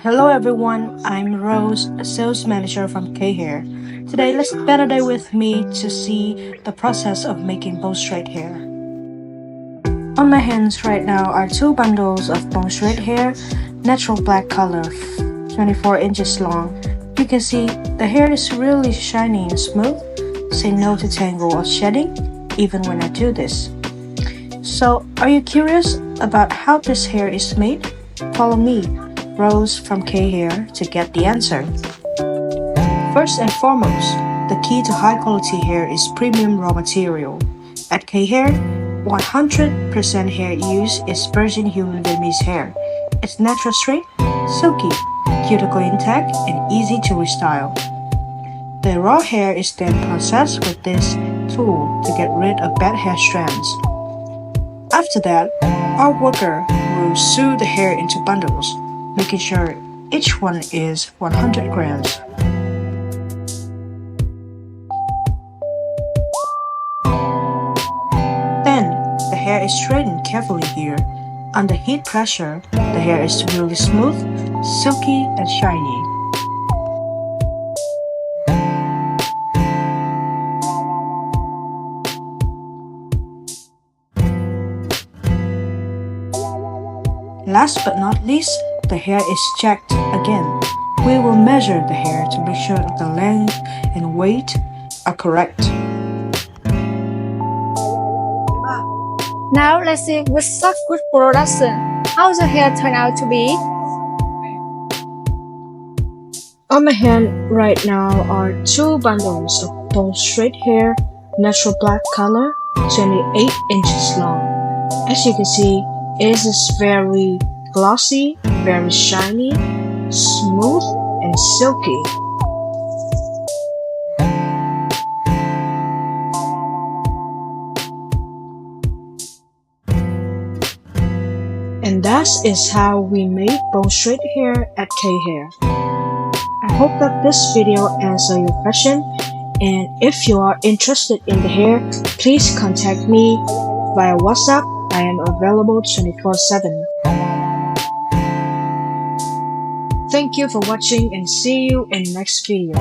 Hello everyone, I'm Rose, a sales manager from K-Hair. Today let's spend a day with me to see the process of making bone straight hair. On my hands right now are two bundles of bone straight hair, natural black color, 24 inches long. You can see the hair is really shiny and smooth. Say no to tangle or shedding, even when I do this. So, are you curious about how this hair is made? Follow me, Rose from K-Hair, to get the answer. First and foremost, the key to high quality hair is premium raw material. At K-Hair, 100% hair used is virgin human Vietnamese hair. It's natural straight, silky, cuticle intact, and easy to restyle. The raw hair is then processed with this tool to get rid of bad hair strands. After that, our worker will sew the hair into bundles, making sure each one is 100 grams. Then, the hair is straightened carefully here. Under heat pressure, the hair is really smooth, silky, and shiny. Last but not least, the hair is checked again. We will measure the hair to make sure the length and weight are correct. Now let's see with such good production, how the hair turned out to be. On my hand right now are two bundles of bone straight hair, natural black color, 28 inches long. As you can see, it is very glossy, very shiny, smooth, and silky. And that is how we make bone straight hair at K-Hair. I hope that this video answered your question, and if you are interested in the hair, please contact me via WhatsApp. I am available 24/7. Thank you for watching and see you in next video.